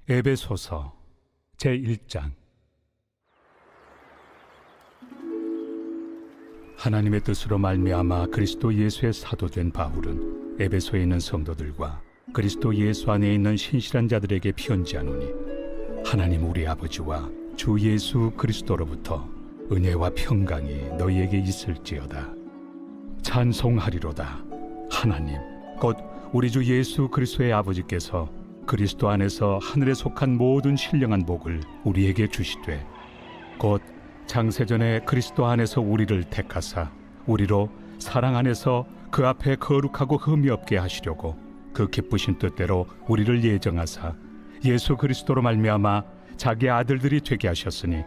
에베소서 제1장. 하나님의 뜻으로 말미암아 그리스도 예수의 사도된 바울은 에베소에 있는 성도들과 그리스도 예수 안에 있는 신실한 자들에게 편지하노니, 하나님 우리 아버지와 주 예수 그리스도로부터 은혜와 평강이 너희에게 있을지어다. 찬송하리로다. 하나님 곧 우리 주 예수 그리스도의 아버지께서 그리스도 안에서 하늘에 속한 모든 신령한 복을 우리에게 주시되, 곧 창세전에 그리스도 안에서 우리를 택하사 우리로 사랑 안에서 그 앞에 거룩하고 흠이 없게 하시려고 그 기쁘신 뜻대로 우리를 예정하사 예수 그리스도로 말미암아 자기 아들들이 되게 하셨으니,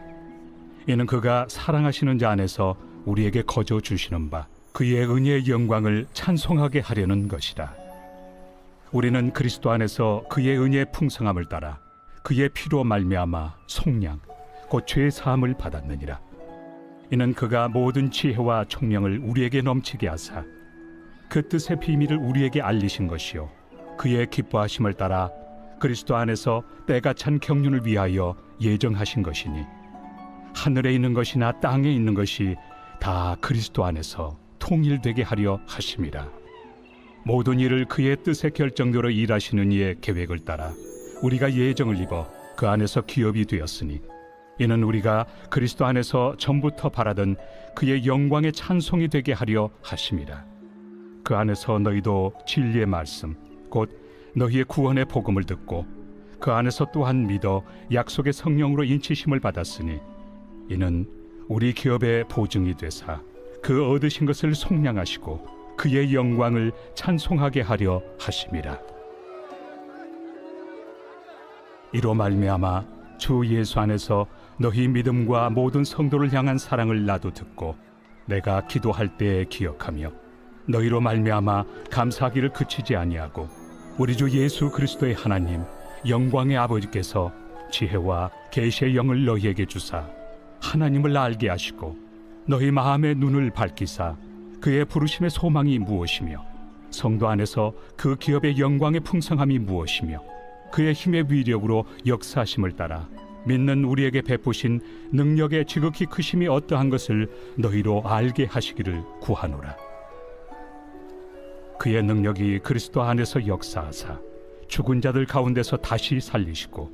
이는 그가 사랑하시는 자 안에서 우리에게 거저 주시는 바 그의 은혜의 영광을 찬송하게 하려는 것이라. 우리는 그리스도 안에서 그의 은혜의 풍성함을 따라 그의 피로 말미암아 속량 곧 죄 사함을 받았느니라. 이는 그가 모든 지혜와 총명을 우리에게 넘치게 하사 그 뜻의 비밀을 우리에게 알리신 것이요, 그의 기뻐하심을 따라 그리스도 안에서 때가 찬 경륜을 위하여 예정하신 것이니, 하늘에 있는 것이나 땅에 있는 것이 다 그리스도 안에서 통일되게 하려 하심이라. 모든 일을 그의 뜻의 결정대로 일하시는 이의 계획을 따라 우리가 예정을 입어 그 안에서 기업이 되었으니, 이는 우리가 그리스도 안에서 전부터 바라던 그의 영광의 찬송이 되게 하려 하심이라. 그 안에서 너희도 진리의 말씀 곧 너희의 구원의 복음을 듣고 그 안에서 또한 믿어 약속의 성령으로 인치심을 받았으니, 이는 우리 기업의 보증이 되사 그 얻으신 것을 속량하시고 그의 영광을 찬송하게 하려 하심이라. 이로 말미암아 주 예수 안에서 너희 믿음과 모든 성도를 향한 사랑을 나도 듣고 내가 기도할 때에 기억하며 너희로 말미암아 감사하기를 그치지 아니하고, 우리 주 예수 그리스도의 하나님 영광의 아버지께서 지혜와 계시의 영을 너희에게 주사 하나님을 알게 하시고 너희 마음의 눈을 밝히사 그의 부르심의 소망이 무엇이며 성도 안에서 그 기업의 영광의 풍성함이 무엇이며 그의 힘의 위력으로 역사하심을 따라 믿는 우리에게 베푸신 능력의 지극히 크심이 어떠한 것을 너희로 알게 하시기를 구하노라. 그의 능력이 그리스도 안에서 역사하사 죽은 자들 가운데서 다시 살리시고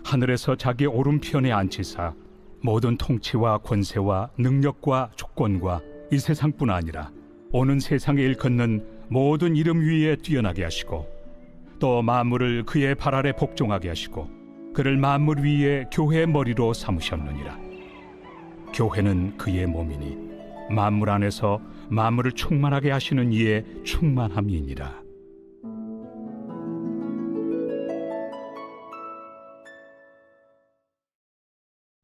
하늘에서 자기 오른편에 앉히사 모든 통치와 권세와 능력과 주권과 이 세상뿐 아니라 오는 세상에 일컫는 모든 이름 위에 뛰어나게 하시고, 또 만물을 그의 발 아래 복종하게 하시고 그를 만물 위에 교회의 머리로 삼으셨느니라. 교회는 그의 몸이니 만물 안에서 만물을 충만하게 하시는 이의 충만함이니라.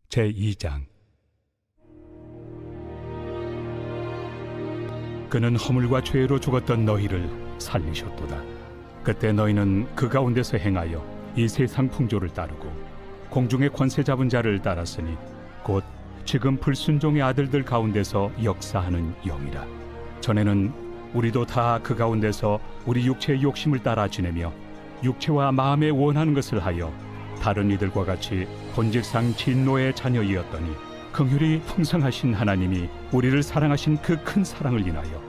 제2장. 그는 허물과 죄로 죽었던 너희를 살리셨도다. 그때 너희는 그 가운데서 행하여 이 세상 풍조를 따르고 공중의 권세 잡은 자를 따랐으니 곧 지금 불순종의 아들들 가운데서 역사하는 영이라. 전에는 우리도 다 그 가운데서 우리 육체의 욕심을 따라 지내며 육체와 마음에 원하는 것을 하여 다른 이들과 같이 본질상 진노의 자녀이었더니, 긍휼이 풍성하신 하나님이 우리를 사랑하신 그 큰 사랑을 인하여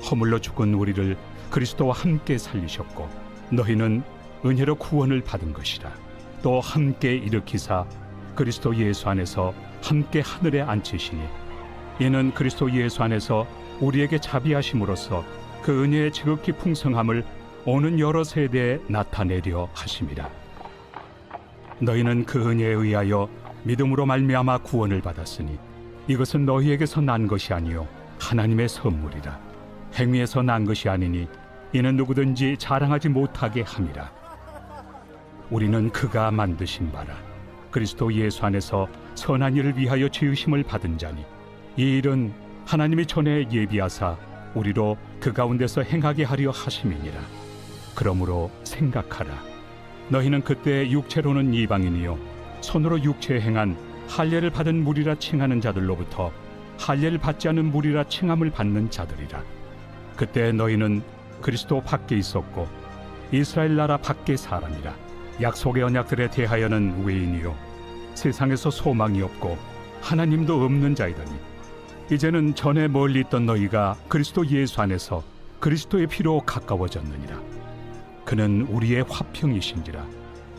허물로 죽은 우리를 그리스도와 함께 살리셨고, 너희는 은혜로 구원을 받은 것이라. 또 함께 일으키사 그리스도 예수 안에서 함께 하늘에 앉히시니, 이는 그리스도 예수 안에서 우리에게 자비하심으로써 그 은혜의 지극히 풍성함을 오는 여러 세대에 나타내려 하심이라. 너희는 그 은혜에 의하여 믿음으로 말미암아 구원을 받았으니, 이것은 너희에게서 난 것이 아니요 하나님의 선물이라. 행위에서 난 것이 아니니 이는 누구든지 자랑하지 못하게 함이라. 우리는 그가 만드신 바라 그리스도 예수 안에서 선한 일을 위하여 지으심을 받은 자니, 이 일은 하나님이 전에 예비하사 우리로 그 가운데서 행하게 하려 하심이니라. 그러므로 생각하라. 너희는 그때 육체로는 이방인이요 손으로 육체에 행한 할례를 받은 무리라 칭하는 자들로부터 할례를 받지 않은 무리라 칭함을 받는 자들이라. 그때 너희는 그리스도 밖에 있었고 이스라엘 나라 밖의 사람이라. 약속의 언약들에 대하여는 외인이요 세상에서 소망이 없고 하나님도 없는 자이더니 이제는 전에 멀리 있던 너희가 그리스도 예수 안에서 그리스도의 피로 가까워졌느니라. 그는 우리의 화평이신지라.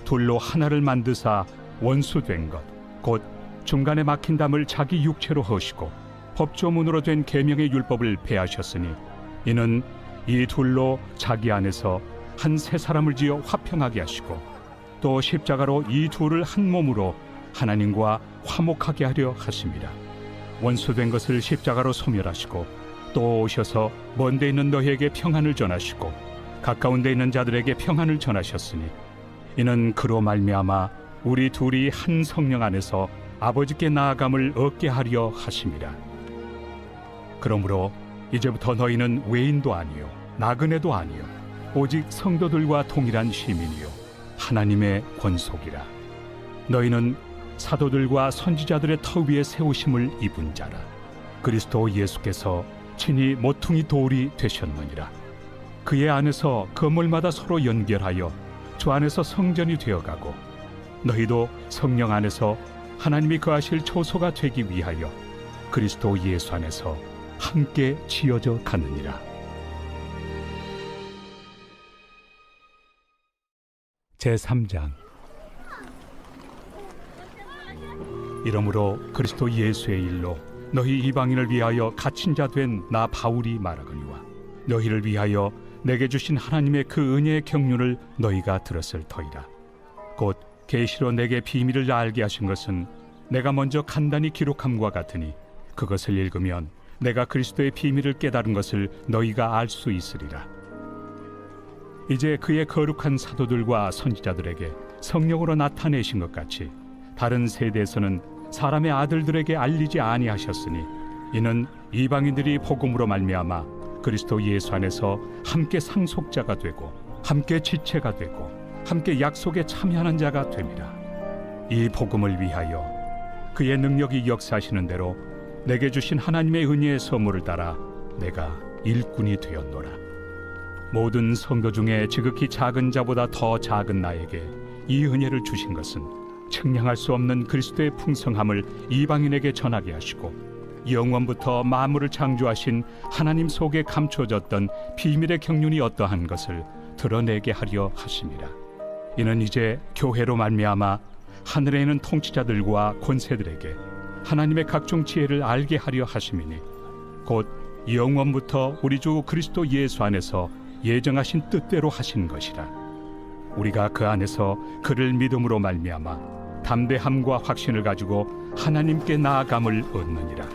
둘로 하나를 만드사 원수된 것 곧 중간에 막힌 담을 자기 육체로 허시고 법조문으로 된 계명의 율법을 폐하셨으니 이는 이 둘로 자기 안에서 한 새 사람을 지어 화평하게 하시고 또 십자가로 이 둘을 한 몸으로 하나님과 화목하게 하려 하심이라. 원수된 것을 십자가로 소멸하시고 또 오셔서 먼 데 있는 너희에게 평안을 전하시고 가까운 데 있는 자들에게 평안을 전하셨으니 이는 그로 말미암아 우리 둘이 한 성령 안에서 아버지께 나아감을 얻게 하려 하심이라. 그러므로 이제부터 너희는 외인도 아니요 나그네도 아니요 오직 성도들과 동일한 시민이요 하나님의 권속이라. 너희는 사도들과 선지자들의 터 위에 세우심을 입은 자라. 그리스도 예수께서 친히 모퉁이 돌이 되셨느니라. 그의 안에서 건물마다 서로 연결하여 주 안에서 성전이 되어가고 너희도 성령 안에서 하나님이 거하실 초소가 되기 위하여 그리스도 예수 안에서 함께 지어져 가느니라. 제3장. 이러므로 그리스도 예수의 일로 너희 이방인을 위하여 갇힌 자 된 나 바울이 말하거니와 너희를 위하여 내게 주신 하나님의 그 은혜의 경륜을 너희가 들었을 터이라. 곧 계시로 내게 비밀을 알게 하신 것은 내가 먼저 간단히 기록함과 같으니 그것을 읽으면 내가 그리스도의 비밀을 깨달은 것을 너희가 알 수 있으리라. 이제 그의 거룩한 사도들과 선지자들에게 성령으로 나타내신 것 같이 다른 세대에서는 사람의 아들들에게 알리지 아니하셨으니 이는 이방인들이 복음으로 말미암아 그리스도 예수 안에서 함께 상속자가 되고 함께 지체가 되고 함께 약속에 참여하는 자가 됨이라. 이 복음을 위하여 그의 능력이 역사하시는 대로 내게 주신 하나님의 은혜의 선물을 따라 내가 일꾼이 되었노라. 모든 성도 중에 지극히 작은 자보다 더 작은 나에게 이 은혜를 주신 것은 측량할 수 없는 그리스도의 풍성함을 이방인에게 전하게 하시고 영원부터 만물을 창조하신 하나님 속에 감춰졌던 비밀의 경륜이 어떠한 것을 드러내게 하려 하심이라. 이는 이제 교회로 말미암아 하늘에 있는 통치자들과 권세들에게 하나님의 각종 지혜를 알게 하려 하심이니 곧 영원부터 우리 주 그리스도 예수 안에서 예정하신 뜻대로 하신 것이라. 우리가 그 안에서 그를 믿음으로 말미암아 담대함과 확신을 가지고 하나님께 나아감을 얻느니라.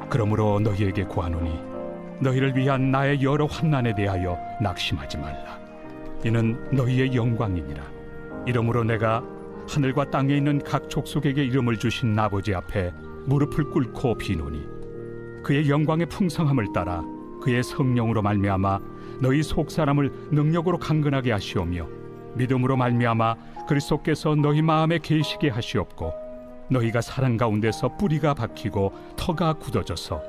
그러므로 너희에게 구하노니 너희를 위한 나의 여러 환난에 대하여 낙심하지 말라. 이는 너희의 영광이니라. 이러므로 내가 하늘과 땅에 있는 각 족속에게 이름을 주신 아버지 앞에 무릎을 꿇고 비노니 그의 영광의 풍성함을 따라 그의 성령으로 말미암아 너희 속사람을 능력으로 강건하게 하시오며 믿음으로 말미암아 그리스도께서 너희 마음에 계시게 하시옵고 너희가 사랑 가운데서 뿌리가 박히고 터가 굳어져서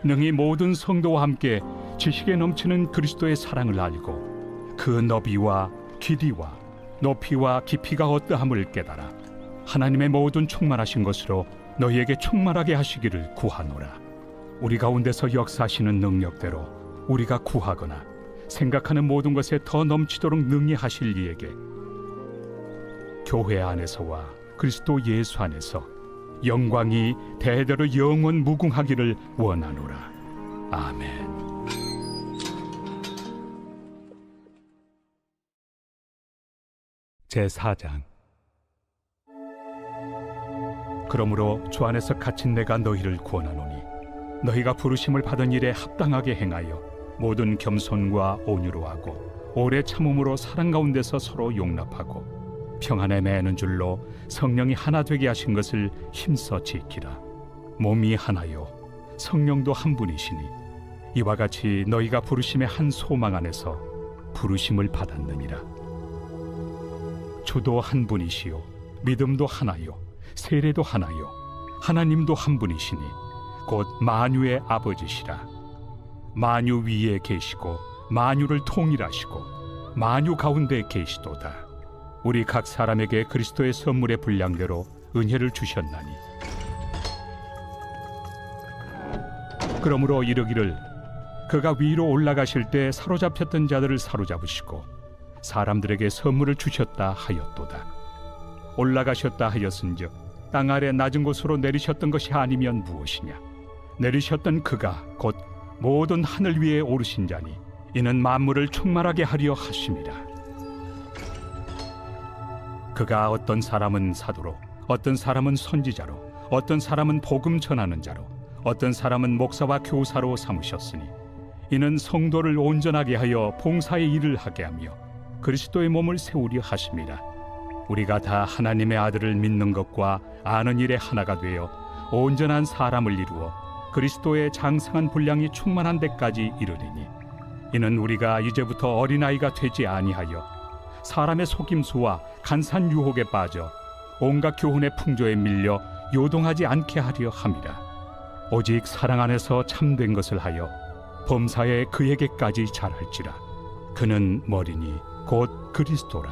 능히 모든 성도와 함께 지식에 넘치는 그리스도의 사랑을 알고 그 너비와 길이와 높이와 깊이가 어떠함을 깨달아 하나님의 모든 충만하신 것으로 너희에게 충만하게 하시기를 구하노라. 우리 가운데서 역사하시는 능력대로 우리가 구하거나 생각하는 모든 것에 더 넘치도록 능히 하실 이에게 교회 안에서와 그리스도 예수 안에서 영광이 대대로 영원 무궁하기를 원하노라. 아멘. 제4장. 그러므로 주 안에서 갇힌 내가 너희를 구원하노니 너희가 부르심을 받은 일에 합당하게 행하여 모든 겸손과 온유로 하고 오래 참음으로 사랑 가운데서 서로 용납하고 평안에 매는 줄로 성령이 하나 되게 하신 것을 힘써 지키라. 몸이 하나요 성령도 한 분이시니 이와 같이 너희가 부르심의 한 소망 안에서 부르심을 받았느니라. 주도 한 분이시요 믿음도 하나요 세례도 하나요 하나님도 한 분이시니 곧 만유의 아버지시라. 만유 위에 계시고 만유를 통일하시고 만유 가운데 계시도다. 우리 각 사람에게 그리스도의 선물의 분량대로 은혜를 주셨나니 그러므로 이르기를 그가 위로 올라가실 때 사로잡혔던 자들을 사로잡으시고 사람들에게 선물을 주셨다 하였도다. 올라가셨다 하였은즉 땅 아래 낮은 곳으로 내리셨던 것이 아니면 무엇이냐? 내리셨던 그가 곧 모든 하늘 위에 오르신 자니 이는 만물을 충만하게 하려 하심이라. 그가 어떤 사람은 사도로, 어떤 사람은 선지자로, 어떤 사람은 복음 전하는 자로, 어떤 사람은 목사와 교사로 삼으셨으니 이는 성도를 온전하게 하여 봉사의 일을 하게 하며 그리스도의 몸을 세우려 하심이라. 우리가 다 하나님의 아들을 믿는 것과 아는 일에 하나가 되어 온전한 사람을 이루어 그리스도의 장성한 분량이 충만한 데까지 이르리니 이는 우리가 이제부터 어린아이가 되지 아니하여 사람의 속임수와 간사한 유혹에 빠져 온갖 교훈의 풍조에 밀려 요동하지 않게 하려 함이라. 오직 사랑 안에서 참된 것을 하여 범사에 그에게까지 잘할지라. 그는 머리니 곧 그리스도라.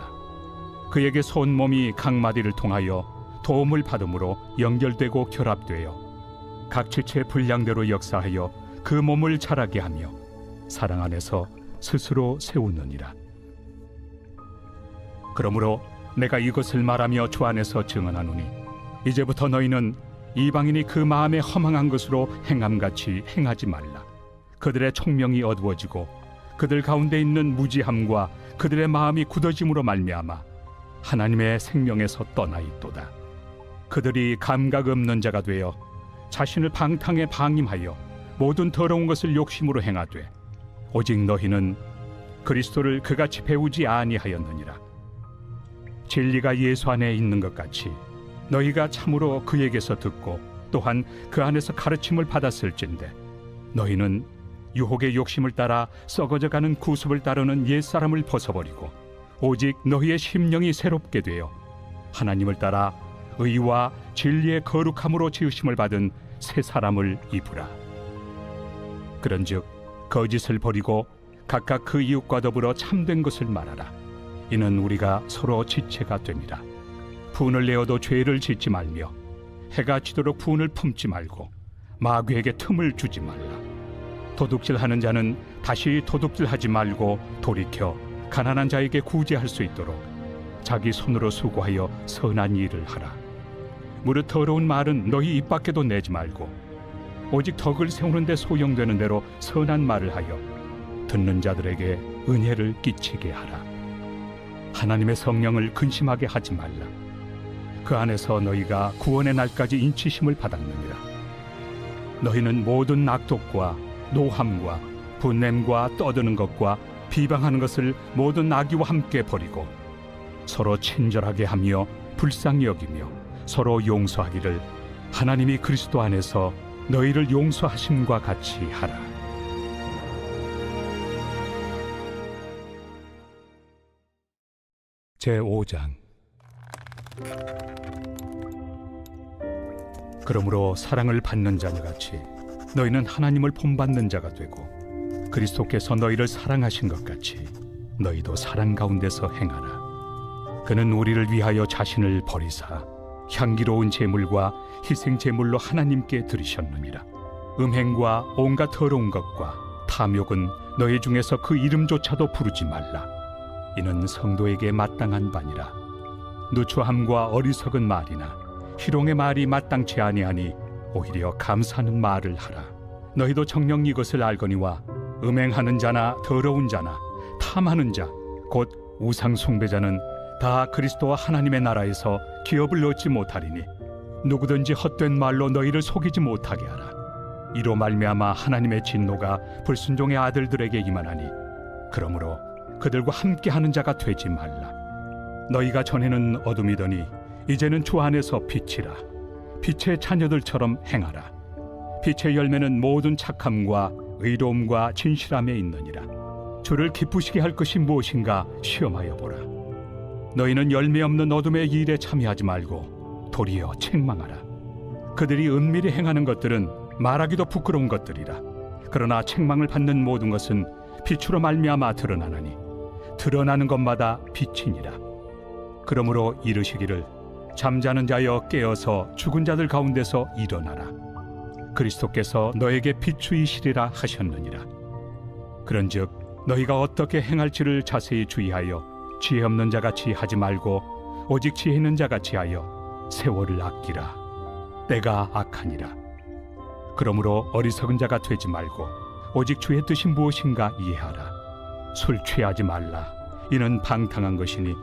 그에게 온 몸이 각 마디를 통하여 도움을 받음으로 연결되고 결합되어 각 지체의 분량대로 역사하여 그 몸을 자라게 하며 사랑 안에서 스스로 세우느니라. 그러므로 내가 이것을 말하며 주 안에서 증언하노니 이제부터 너희는 이방인이 그 마음에 허망한 것으로 행함같이 행하지 말라. 그들의 총명이 어두워지고 그들 가운데 있는 무지함과 그들의 마음이 굳어짐으로 말미암아 하나님의 생명에서 떠나 있도다. 그들이 감각 없는 자가 되어 자신을 방탕에 방임하여 모든 더러운 것을 욕심으로 행하되 오직 너희는 그리스도를 그같이 배우지 아니하였느니라. 진리가 예수 안에 있는 것 같이 너희가 참으로 그에게서 듣고 또한 그 안에서 가르침을 받았을진데 너희는 유혹의 욕심을 따라 썩어져가는 구습을 따르는 옛사람을 벗어버리고 오직 너희의 심령이 새롭게 되어 하나님을 따라 의와 진리의 거룩함으로 지으심을 받은 새 사람을 입으라. 그런즉 거짓을 버리고 각각 그 이웃과 더불어 참된 것을 말하라. 이는 우리가 서로 지체가 됨이라. 분을 내어도 죄를 짓지 말며 해가 지도록 분을 품지 말고 마귀에게 틈을 주지 말라. 도둑질하는 자는 다시 도둑질하지 말고 돌이켜 가난한 자에게 구제할 수 있도록 자기 손으로 수고하여 선한 일을 하라. 무릇 더러운 말은 너희 입 밖에도 내지 말고 오직 덕을 세우는 데 소용되는 대로 선한 말을 하여 듣는 자들에게 은혜를 끼치게 하라. 하나님의 성령을 근심하게 하지 말라. 그 안에서 너희가 구원의 날까지 인치심을 받았느니라. 너희는 모든 악독과 노함과 분냄과 떠드는 것과 비방하는 것을 모든 악의와 함께 버리고 서로 친절하게 하며 불쌍히 여기며 서로 용서하기를 하나님이 그리스도 안에서 너희를 용서하심과 같이 하라. 제5장. 그러므로 사랑을 받는 자녀같이 너희는 하나님을 본받는 자가 되고 그리스도께서 너희를 사랑하신 것 같이 너희도 사랑 가운데서 행하라. 그는 우리를 위하여 자신을 버리사 향기로운 제물과 희생 제물로 하나님께 드리셨느니라. 음행과 온갖 더러운 것과 탐욕은 너희 중에서 그 이름조차도 부르지 말라. 이는 성도에게 마땅한 바니라. 누추함과 어리석은 말이나 희롱의 말이 마땅치 아니하니 오히려 감사하는 말을 하라. 너희도 정녕 이것을 알거니와 음행하는 자나 더러운 자나 탐하는 자 곧 우상 숭배자는 다 그리스도와 하나님의 나라에서 기업을 얻지 못하리니 누구든지 헛된 말로 너희를 속이지 못하게 하라. 이로 말미암아 하나님의 진노가 불순종의 아들들에게 임하나니 그러므로 그들과 함께하는 자가 되지 말라. 너희가 전에는 어둠이더니 이제는 주 안에서 빛이라. 빛의 자녀들처럼 행하라. 빛의 열매는 모든 착함과 의로움과 진실함에 있느니라. 주를 기쁘시게 할 것이 무엇인가 시험하여 보라. 너희는 열매 없는 어둠의 일에 참여하지 말고 도리어 책망하라. 그들이 은밀히 행하는 것들은 말하기도 부끄러운 것들이라. 그러나 책망을 받는 모든 것은 빛으로 말미암아 드러나나니 드러나는 것마다 빛이니라. 그러므로 이르시기를 잠자는 자여 깨어서 죽은 자들 가운데서 일어나라. 그리스도께서 너에게 비추이시리라 하셨느니라. 그런즉 너희가 어떻게 행할지를 자세히 주의하여 지혜 없는 자같이 하지 말고 오직 지혜 있는 자같이 하여 세월을 아끼라. 때가 악하니라. 그러므로 어리석은 자가 되지 말고 오직 주의 뜻이 무엇인가 이해하라. 술 취하지 말라. 이는 방탕한 것이니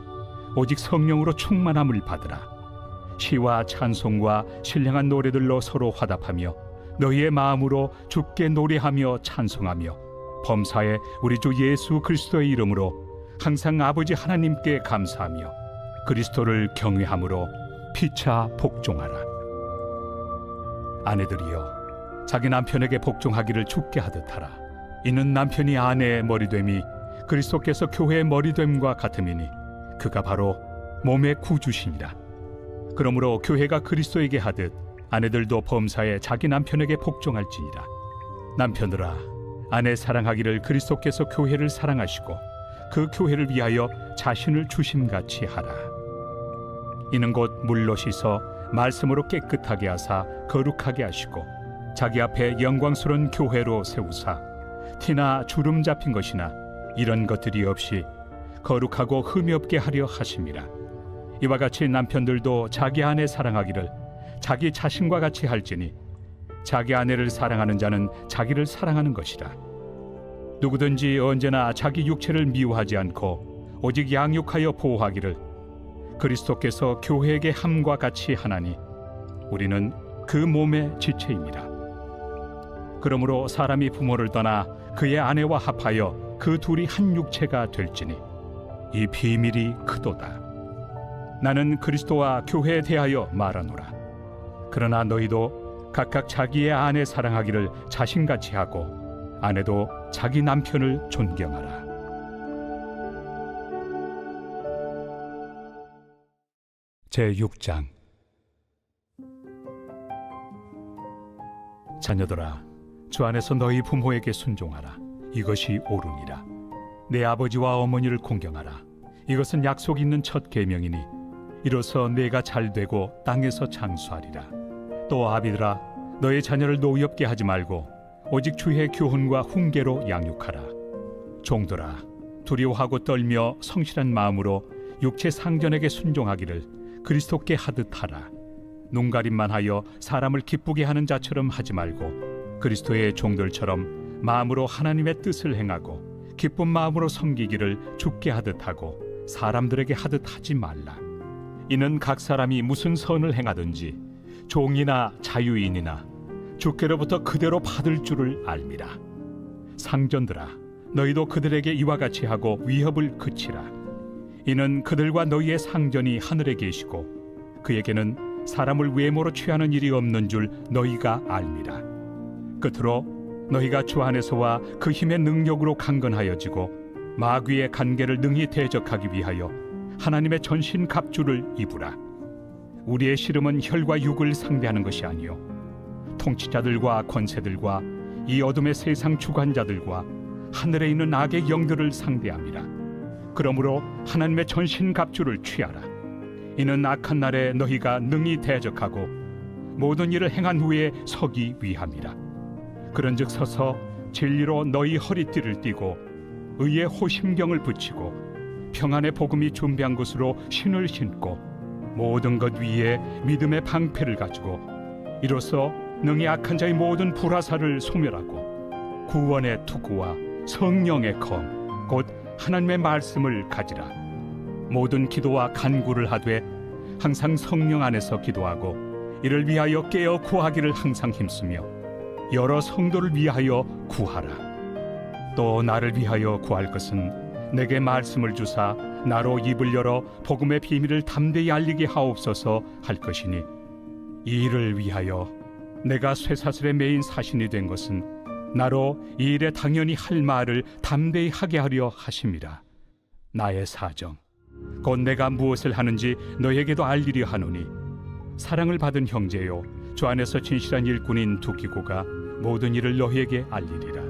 오직 성령으로 충만함을 받으라. 시와 찬송과 신령한 노래들로 서로 화답하며 너희의 마음으로 주께 노래하며 찬송하며 범사에 우리 주 예수 그리스도의 이름으로 항상 아버지 하나님께 감사하며 그리스도를 경외함으로 피차 복종하라. 아내들이여 자기 남편에게 복종하기를 주께 하듯 하라. 이는 남편이 아내의 머리됨이 그리스도께서 교회의 머리됨과 같음이니 그가 바로 몸의 구주시니라. 그러므로 교회가 그리스도에게 하듯 아내들도 범사에 자기 남편에게 복종할지니라. 남편들아 아내 사랑하기를 그리스도께서 교회를 사랑하시고 그 교회를 위하여 자신을 주심같이 하라. 이는 곧 물로 씻어 말씀으로 깨끗하게 하사 거룩하게 하시고 자기 앞에 영광스러운 교회로 세우사 티나 주름 잡힌 것이나 이런 것들이 없이 거룩하고 흠이 없게 하려 하심이라. 이와 같이 남편들도 자기 아내 사랑하기를 자기 자신과 같이 할지니 자기 아내를 사랑하는 자는 자기를 사랑하는 것이라. 누구든지 언제나 자기 육체를 미워하지 않고 오직 양육하여 보호하기를 그리스도께서 교회에게 함과 같이 하나니 우리는 그 몸의 지체입니다. 그러므로 사람이 부모를 떠나 그의 아내와 합하여 그 둘이 한 육체가 될지니 이 비밀이 크도다. 나는 그리스도와 교회에 대하여 말하노라. 그러나 너희도 각각 자기의 아내 사랑하기를 자신같이 하고 아내도 자기 남편을 존경하라. 제6장. 자녀들아 주 안에서 너희 부모에게 순종하라. 이것이 옳으니라. 내 아버지와 어머니를 공경하라. 이것은 약속 있는 첫 계명이니 이로써 내가 잘되고 땅에서 장수하리라. 또 아비들아 너의 자녀를 노엽게 하지 말고 오직 주의 교훈과 훈계로 양육하라. 종들아 두려워하고 떨며 성실한 마음으로 육체 상전에게 순종하기를 그리스도께 하듯 하라. 눈가림만 하여 사람을 기쁘게 하는 자처럼 하지 말고 그리스도의 종들처럼 마음으로 하나님의 뜻을 행하고 기쁜 마음으로 섬기기를 주께 하듯 하고 사람들에게 하듯 하지 말라. 이는 각 사람이 무슨 선을 행하든지 종이나 자유인이나 주께로부터 그대로 받을 줄을 알미라. 상전들아 너희도 그들에게 이와 같이 하고 위협을 그치라. 이는 그들과 너희의 상전이 하늘에 계시고 그에게는 사람을 외모로 취하는 일이 없는 줄 너희가 알미라. 끝으로 너희가 주 안에서와 그 힘의 능력으로 강건하여지고 마귀의 간계를 능히 대적하기 위하여 하나님의 전신 갑주를 입으라. 우리의 씨름은 혈과 육을 상대하는 것이 아니요 통치자들과 권세들과 이 어둠의 세상 주관자들과 하늘에 있는 악의 영들을 상대함이라. 그러므로 하나님의 전신 갑주를 취하라. 이는 악한 날에 너희가 능히 대적하고 모든 일을 행한 후에 서기 위함이라. 그런즉 서서 진리로 너희 허리띠를 띠고 의의 호심경을 붙이고 평안의 복음이 준비한 것으로 신을 신고 모든 것 위에 믿음의 방패를 가지고 이로써 능히 악한 자의 모든 불화살을 소멸하고 구원의 투구와 성령의 검 곧 하나님의 말씀을 가지라. 모든 기도와 간구를 하되 항상 성령 안에서 기도하고 이를 위하여 깨어 구하기를 항상 힘쓰며 여러 성도를 위하여 구하라. 또 나를 위하여 구할 것은 내게 말씀을 주사 나로 입을 열어 복음의 비밀을 담대히 알리게 하옵소서 할 것이니 이 일을 위하여 내가 쇠사슬에 매인 사신이 된 것은 나로 이 일에 당연히 할 말을 담대히 하게 하려 하심이라. 나의 사정 곧 내가 무엇을 하는지 너에게도 알리려 하노니 사랑을 받은 형제요 주 안에서 진실한 일꾼인 두기고가 모든 일을 너희에게 알리리라.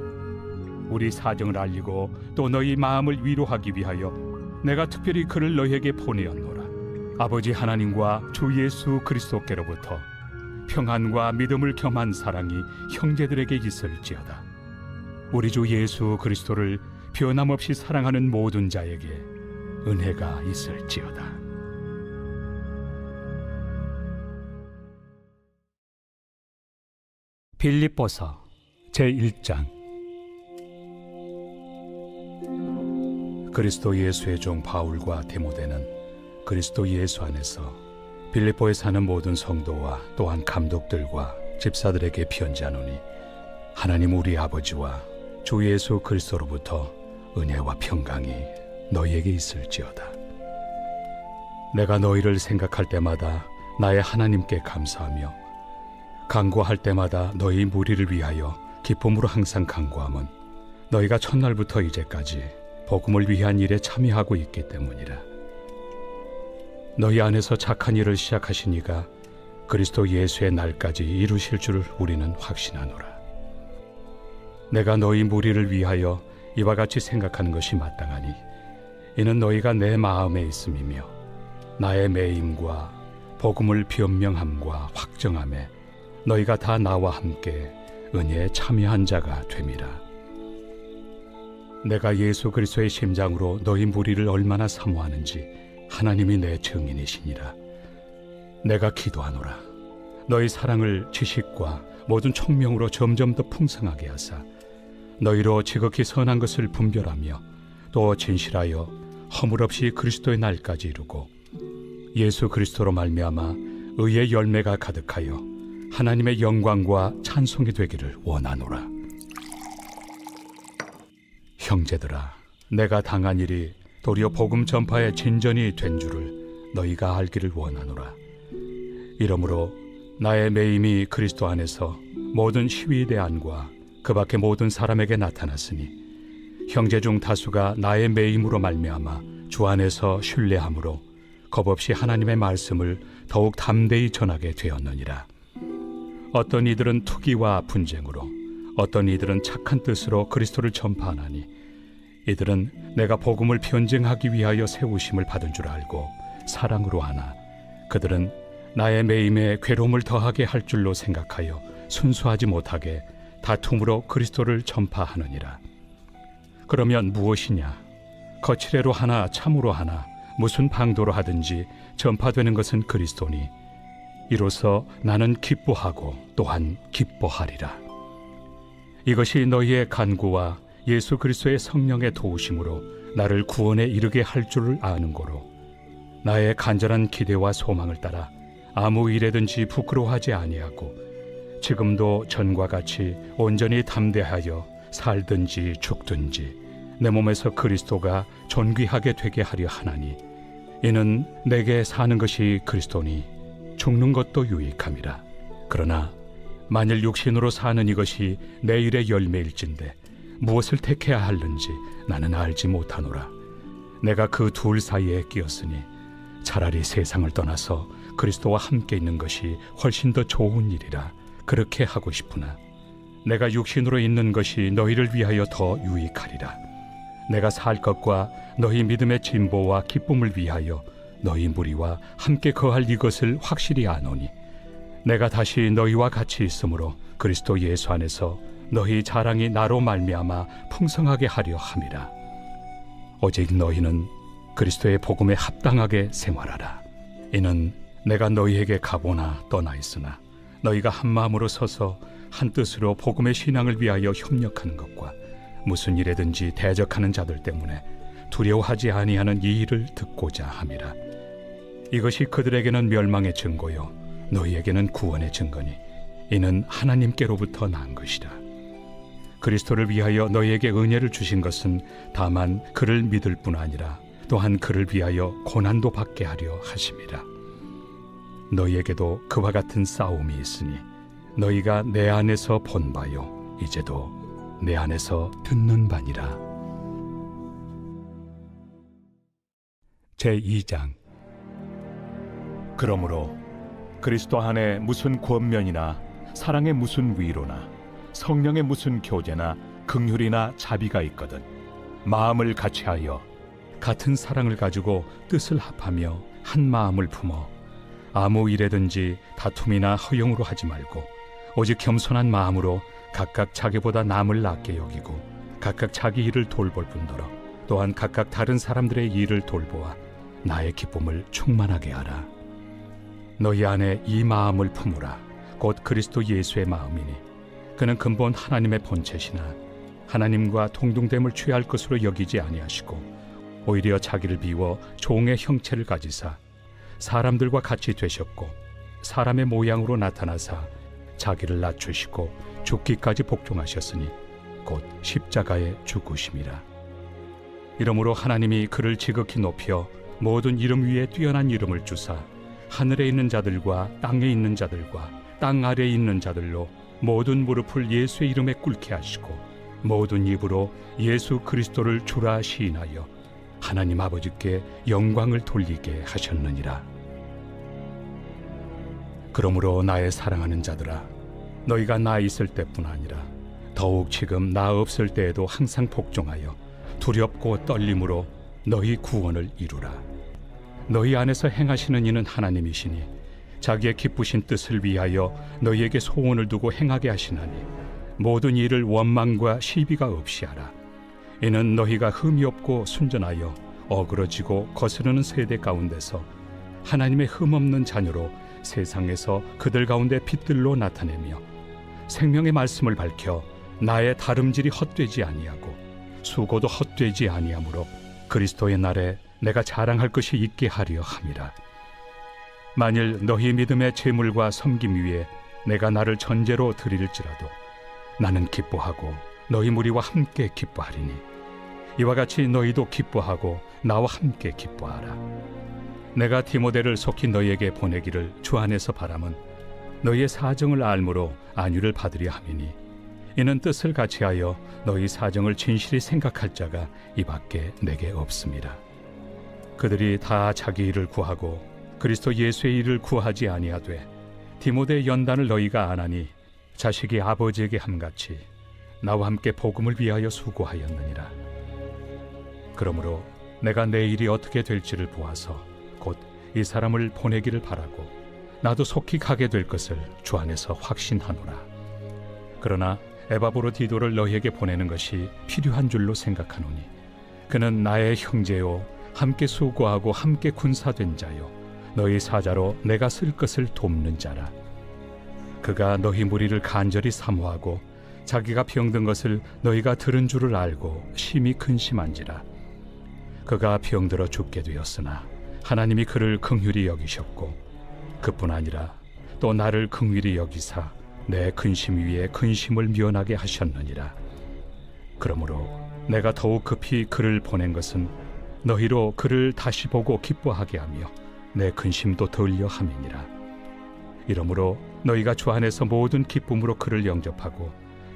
우리 사정을 알리고 또 너희 마음을 위로하기 위하여 내가 특별히 그를 너희에게 보내었노라. 아버지 하나님과 주 예수 그리스도께로부터 평안과 믿음을 겸한 사랑이 형제들에게 있을지어다. 우리 주 예수 그리스도를 변함없이 사랑하는 모든 자에게 은혜가 있을지어다. 빌립보서 제1장. 그리스도 예수의 종 바울과 디모데는 그리스도 예수 안에서 빌립보에 사는 모든 성도와 또한 감독들과 집사들에게 편지하노니, 하나님 우리 아버지와 주 예수 그리스도로부터 은혜와 평강이 너희에게 있을지어다. 내가 너희를 생각할 때마다 나의 하나님께 감사하며 간구할 때마다 너희 무리를 위하여 기쁨으로 항상 간구함은 너희가 첫날부터 이제까지 복음을 위한 일에 참여하고 있기 때문이라. 너희 안에서 착한 일을 시작하신 이가 그리스도 예수의 날까지 이루실 줄을 우리는 확신하노라. 내가 너희 무리를 위하여 이와 같이 생각하는 것이 마땅하니, 이는 너희가 내 마음에 있음이며 나의 매임과 복음을 변명함과 확정함에 너희가 다 나와 함께 은혜에 참여한 자가 됨이라. 내가 예수 그리스도의 심장으로 너희 무리를 얼마나 사모하는지 하나님이 내 증인이시니라. 내가 기도하노라. 너희 사랑을 지식과 모든 총명으로 점점 더 풍성하게 하사 너희로 지극히 선한 것을 분별하며 또 진실하여 허물 없이 그리스도의 날까지 이루고 예수 그리스도로 말미암아 의의 열매가 가득하여 하나님의 영광과 찬송이 되기를 원하노라. 형제들아, 내가 당한 일이 도리어 복음 전파의 진전이 된 줄을 너희가 알기를 원하노라. 이러므로 나의 매임이 그리스도 안에서 모든 시위대안과 그 밖의 모든 사람에게 나타났으니, 형제 중 다수가 나의 매임으로 말미암아 주 안에서 신뢰함으로 겁없이 하나님의 말씀을 더욱 담대히 전하게 되었느니라. 어떤 이들은 투기와 분쟁으로, 어떤 이들은 착한 뜻으로 그리스도를 전파하나니, 이들은 내가 복음을 변증하기 위하여 세우심을 받은 줄 알고 사랑으로 하나, 그들은 나의 매임에 괴로움을 더하게 할 줄로 생각하여 순수하지 못하게 다툼으로 그리스도를 전파하느니라. 그러면 무엇이냐? 거칠애로 하나 참으로 하나 무슨 방도로 하든지 전파되는 것은 그리스도니, 이로써 나는 기뻐하고 또한 기뻐하리라. 이것이 너희의 간구와 예수 그리스도의 성령의 도우심으로 나를 구원에 이르게 할 줄을 아는 고로, 나의 간절한 기대와 소망을 따라 아무 일에든지 부끄러워하지 아니하고 지금도 전과 같이 온전히 담대하여 살든지 죽든지 내 몸에서 그리스도가 존귀하게 되게 하려 하나니, 이는 내게 사는 것이 그리스도니 죽는 것도 유익함이라. 그러나 만일 육신으로 사는 이것이 내 일의 열매일진데 무엇을 택해야 하는지 나는 알지 못하노라. 내가 그 둘 사이에 끼었으니 차라리 세상을 떠나서 그리스도와 함께 있는 것이 훨씬 더 좋은 일이라 그렇게 하고 싶으나, 내가 육신으로 있는 것이 너희를 위하여 더 유익하리라. 내가 살 것과 너희 믿음의 진보와 기쁨을 위하여 너희 무리와 함께 거할 이것을 확실히 아노니, 내가 다시 너희와 같이 있으므로 그리스도 예수 안에서 너희 자랑이 나로 말미암아 풍성하게 하려 함이라. 오직 너희는 그리스도의 복음에 합당하게 생활하라. 이는 내가 너희에게 가보나 떠나 있으나 너희가 한 마음으로 서서 한 뜻으로 복음의 신앙을 위하여 협력하는 것과 무슨 일에든지 대적하는 자들 때문에 두려워하지 아니하는 이 일을 듣고자 함이라. 이것이 그들에게는 멸망의 증거요 너희에게는 구원의 증거니, 이는 하나님께로부터 난 것이라. 그리스도를 위하여 너희에게 은혜를 주신 것은 다만 그를 믿을 뿐 아니라 또한 그를 위하여 고난도 받게 하려 하심이라. 너희에게도 그와 같은 싸움이 있으니 너희가 내 안에서 본 바요 이제도 내 안에서 듣는 바니라. 제2장. 그러므로 그리스도 안에 무슨 권면이나 사랑의 무슨 위로나 성령의 무슨 교제나 긍휼이나 자비가 있거든 마음을 같이하여 같은 사랑을 가지고 뜻을 합하며 한 마음을 품어 아무 일에든지 다툼이나 허용으로 하지 말고 오직 겸손한 마음으로 각각 자기보다 남을 낫게 여기고 각각 자기 일을 돌볼 뿐더러 또한 각각 다른 사람들의 일을 돌보아 나의 기쁨을 충만하게 하라. 너희 안에 이 마음을 품으라. 곧 그리스도 예수의 마음이니 그는 근본 하나님의 본체시나 하나님과 동등됨을 취할 것으로 여기지 아니하시고 오히려 자기를 비워 종의 형체를 가지사 사람들과 같이 되셨고 사람의 모양으로 나타나사 자기를 낮추시고 죽기까지 복종하셨으니 곧 십자가에 죽으심이라. 이러므로 하나님이 그를 지극히 높여 모든 이름 위에 뛰어난 이름을 주사 하늘에 있는 자들과 땅에 있는 자들과 땅 아래에 있는 자들로 모든 무릎을 예수의 이름에 꿇게 하시고 모든 입으로 예수 그리스도를 주라 시인하여 하나님 아버지께 영광을 돌리게 하셨느니라. 그러므로 나의 사랑하는 자들아, 너희가 나 있을 때뿐 아니라 더욱 지금 나 없을 때에도 항상 복종하여 두렵고 떨림으로 너희 구원을 이루라. 너희 안에서 행하시는 이는 하나님이시니 자기의 기쁘신 뜻을 위하여 너희에게 소원을 두고 행하게 하시나니 모든 일을 원망과 시비가 없이 하라. 이는 너희가 흠이 없고 순전하여 어그러지고 거스르는 세대 가운데서 하나님의 흠 없는 자녀로 세상에서 그들 가운데 빛들로 나타내며 생명의 말씀을 밝혀 나의 다름질이 헛되지 아니하고 수고도 헛되지 아니하므로 그리스도의 날에 내가 자랑할 것이 있게 하려 함이라. 만일 너희 믿음의 재물과 섬김 위에 내가 나를 전제로 드릴지라도 나는 기뻐하고 너희 무리와 함께 기뻐하리니 이와 같이 너희도 기뻐하고 나와 함께 기뻐하라. 내가 디모데를 속히 너희에게 보내기를 주 안에서 바람은 너희의 사정을 알므로 안위를 받으려 함이니 이는 뜻을 같이하여 너희 사정을 진실히 생각할 자가 이밖에 내게 없습니다. 그들이 다 자기 일을 구하고 그리스도 예수의 일을 구하지 아니하되 디모데의 연단을 너희가 안 하니 자식이 아버지에게 함같이 나와 함께 복음을 위하여 수고하였느니라. 그러므로 내가 내 일이 어떻게 될지를 보아서 곧 이 사람을 보내기를 바라고 나도 속히 가게 될 것을 주 안에서 확신하노라. 그러나 에바브로디도를 너희에게 보내는 것이 필요한 줄로 생각하노니 그는 나의 형제요 함께 수고하고 함께 군사된 자요 너희 사자로 내가 쓸 것을 돕는 자라. 그가 너희 무리를 간절히 사모하고 자기가 병든 것을 너희가 들은 줄을 알고 심히 근심한지라. 그가 병들어 죽게 되었으나 하나님이 그를 긍휼히 여기셨고 그뿐 아니라 또 나를 긍휼히 여기사 내 근심 위에 근심을 면하게 하셨느니라. 그러므로 내가 더욱 급히 그를 보낸 것은 너희로 그를 다시 보고 기뻐하게 하며 내 근심도 덜려 함이니라. 이러므로 너희가 주 안에서 모든 기쁨으로 그를 영접하고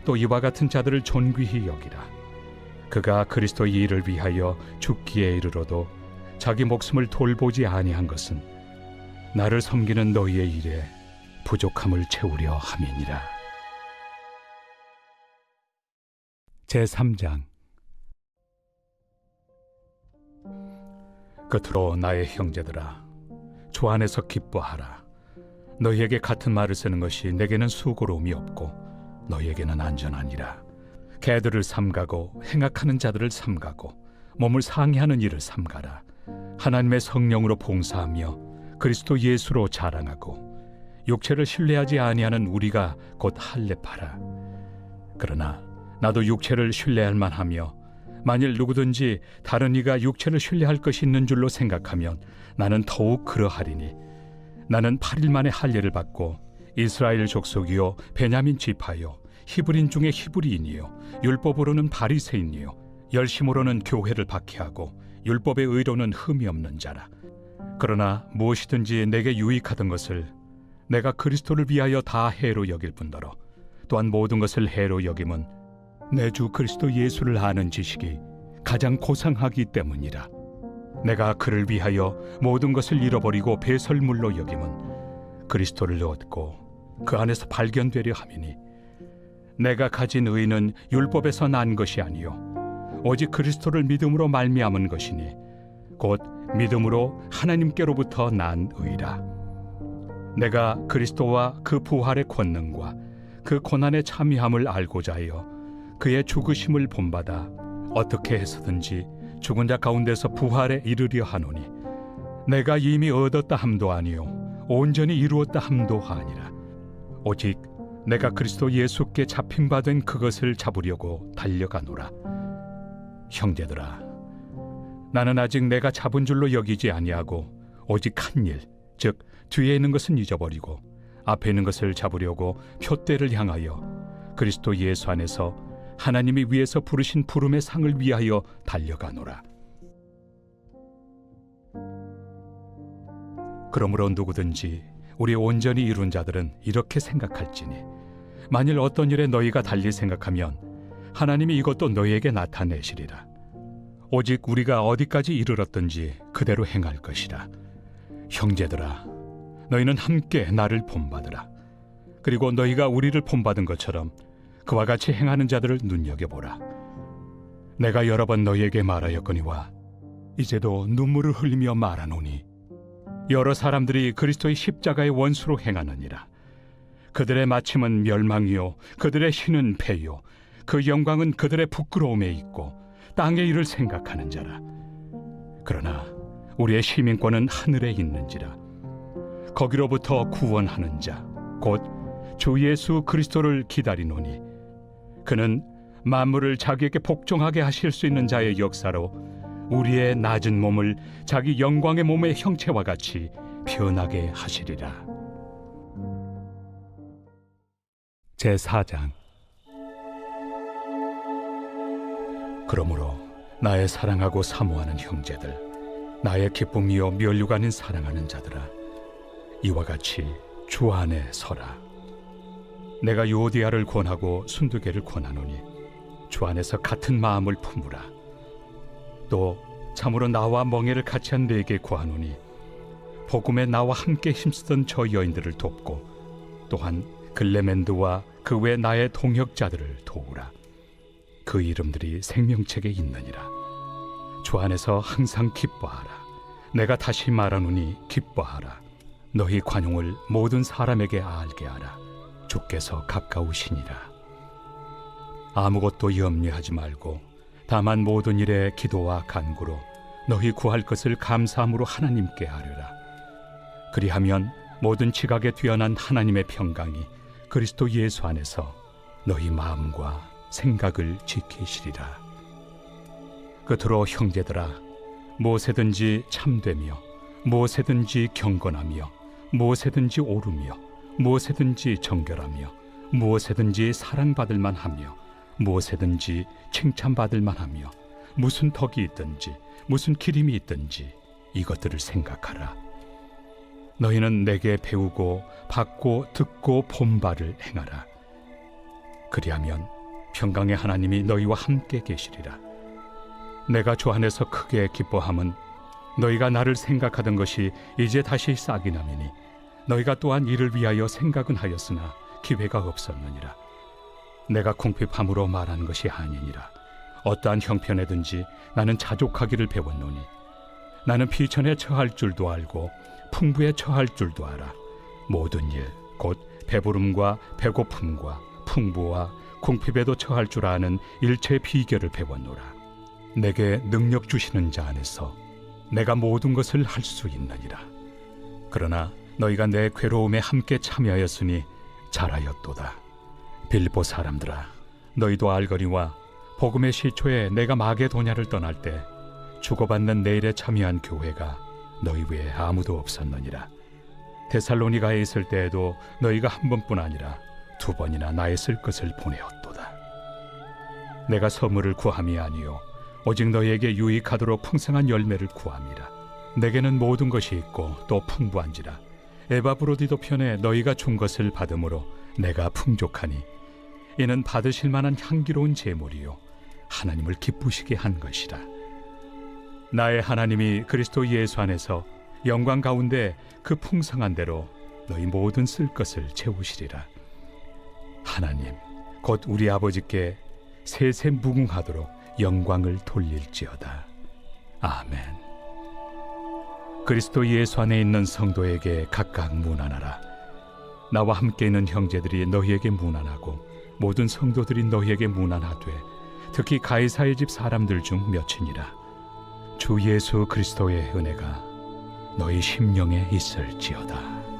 또 이와 같은 자들을 존귀히 여기라. 그가 그리스도의 일을 위하여 죽기에 이르러도 자기 목숨을 돌보지 아니한 것은 나를 섬기는 너희의 일에 부족함을 채우려 함이니라. 제3장. 끝으로 나의 형제들아, 주 안에서 기뻐하라. 너희에게 같은 말을 쓰는 것이 내게는 수고로움이 없고 너희에게는 안전하니라. 개들을 삼가고 행악하는 자들을 삼가고 몸을 상해하는 일을 삼가라. 하나님의 성령으로 봉사하며 그리스도 예수로 자랑하고 육체를 신뢰하지 아니하는 우리가 곧 할례파라. 그러나 나도 육체를 신뢰할 만하며 만일 누구든지 다른 이가 육체를 신뢰할 것이 있는 줄로 생각하면 나는 더욱 그러하리니 나는 8일 만에 할례를 받고 이스라엘 족속이요 베냐민 지파요 히브리인 중에 히브리인이요 율법으로는 바리새인이요 열심으로는 교회를 박해하고 율법의 의로는 흠이 없는 자라. 그러나 무엇이든지 내게 유익하던 것을 내가 그리스도를 위하여 다 해로 여길 뿐더러 또한 모든 것을 해로 여김은 내 주 그리스도 예수를 아는 지식이 가장 고상하기 때문이라. 내가 그를 위하여 모든 것을 잃어버리고 배설물로 여김은 그리스도를 얻고 그 안에서 발견되려 함이니 내가 가진 의는 율법에서 난 것이 아니요 오직 그리스도를 믿음으로 말미암은 것이니 곧 믿음으로 하나님께로부터 난 의라. 내가 그리스도와 그 부활의 권능과 그 고난의 참여함을 알고자 하여 그의 죽으심을 본받아 어떻게 해서든지 죽은 자 가운데서 부활에 이르려 하노니 내가 이미 얻었다 함도 아니요 온전히 이루었다 함도 아니라 오직 내가 그리스도 예수께 잡힌 바 된 그것을 잡으려고 달려가노라. 형제들아, 나는 아직 내가 잡은 줄로 여기지 아니하고 오직 한 일, 즉 뒤에 있는 것은 잊어버리고 앞에 있는 것을 잡으려고 표대를 향하여 그리스도 예수 안에서 하나님이 위에서 부르신 부름의 상을 위하여 달려가노라. 그러므로 누구든지 우리 온전히 이룬 자들은 이렇게 생각할지니 만일 어떤 일에 너희가 달리 생각하면 하나님이 이것도 너희에게 나타내시리라. 오직 우리가 어디까지 이르렀든지 그대로 행할 것이라. 형제들아, 너희는 함께 나를 본받으라. 그리고 너희가 우리를 본받은 것처럼 그와 같이 행하는 자들을 눈여겨보라. 내가 여러 번 너희에게 말하였거니와 이제도 눈물을 흘리며 말하노니 여러 사람들이 그리스도의 십자가의 원수로 행하느니라. 그들의 마침은 멸망이요 그들의 신은 패요 그 영광은 그들의 부끄러움에 있고 땅의 일을 생각하는 자라. 그러나 우리의 시민권은 하늘에 있는지라. 거기로부터 구원하는 자 곧 주 예수 그리스도를 기다리노니 그는 만물을 자기에게 복종하게 하실 수 있는 자의 역사로 우리의 낮은 몸을 자기 영광의 몸의 형체와 같이 변하게 하시리라. 제4장. 그러므로 나의 사랑하고 사모하는 형제들, 나의 기쁨이요 면류가 아닌 사랑하는 자들아, 이와 같이 주 안에 서라. 내가 요디아를 권하고 순두개를 권하노니 주 안에서 같은 마음을 품으라. 또 참으로 나와 멍에를 같이 한 네게 구하노니 복음에 나와 함께 힘쓰던 저 여인들을 돕고 또한 글레멘드와 그 외 나의 동역자들을 도우라. 그 이름들이 생명책에 있느니라. 주 안에서 항상 기뻐하라. 내가 다시 말하노니 기뻐하라. 너희 관용을 모든 사람에게 알게 하라. 주께서 가까우시니라. 아무것도 염려하지 말고 다만 모든 일에 기도와 간구로 너희 구할 것을 감사함으로 하나님께 아뢰라. 그리하면 모든 지각에 뛰어난 하나님의 평강이 그리스도 예수 안에서 너희 마음과 생각을 지키시리라. 끝으로 형제들아, 무엇에든지 참되며 무엇에든지 경건하며 무엇에든지 옳으며 무엇에든지 정결하며 무엇에든지 사랑받을 만하며 무엇에든지 칭찬받을 만하며 무슨 덕이 있든지 무슨 기림이 있든지 이것들을 생각하라. 너희는 내게 배우고 받고 듣고 본 바를 행하라. 그리하면 평강의 하나님이 너희와 함께 계시리라. 내가 주 안에서 크게 기뻐함은 너희가 나를 생각하던 것이 이제 다시 싹이 나미니 너희가 또한 이를 위하여 생각은 하였으나 기회가 없었느니라. 내가 궁핍함으로 말하는 것이 아니니라. 어떠한 형편에든지 나는 자족하기를 배웠노니 나는 비천에 처할 줄도 알고 풍부에 처할 줄도 알아. 모든 일 곧 배부름과 배고픔과 풍부와 궁핍에도 처할 줄 아는 일체의 비결을 배웠노라. 내게 능력 주시는 자 안에서 내가 모든 것을 할 수 있느니라. 그러나 너희가 내 괴로움에 함께 참여하였으니 잘하였도다. 빌보 사람들아, 너희도 알거니와 복음의 시초에 내가 마게도냐를 떠날 때 주고받는 내일에 참여한 교회가 너희 외에 아무도 없었느니라. 데살로니가에 있을 때에도 너희가 한 번뿐 아니라 두 번이나 나의 쓸 것을 보내었도다. 내가 선물을 구함이 아니요 오직 너희에게 유익하도록 풍성한 열매를 구함이라. 내게는 모든 것이 있고 또 풍부한지라. 에바브로디도 편에 너희가 준 것을 받음으로 내가 풍족하니 이는 받으실 만한 향기로운 제물이요 하나님을 기쁘시게 한 것이라. 나의 하나님이 그리스도 예수 안에서 영광 가운데 그 풍성한 대로 너희 모든 쓸 것을 채우시리라. 하나님 곧 우리 아버지께 세세 무궁하도록 영광을 돌릴지어다. 아멘. 그리스도 예수 안에 있는 성도에게 각각 문안하라. 나와 함께 있는 형제들이 너희에게 문안하고 모든 성도들이 너희에게 문안하되 특히 가이사의 집 사람들 중 몇이니라. 주 예수 그리스도의 은혜가 너희 심령에 있을지어다.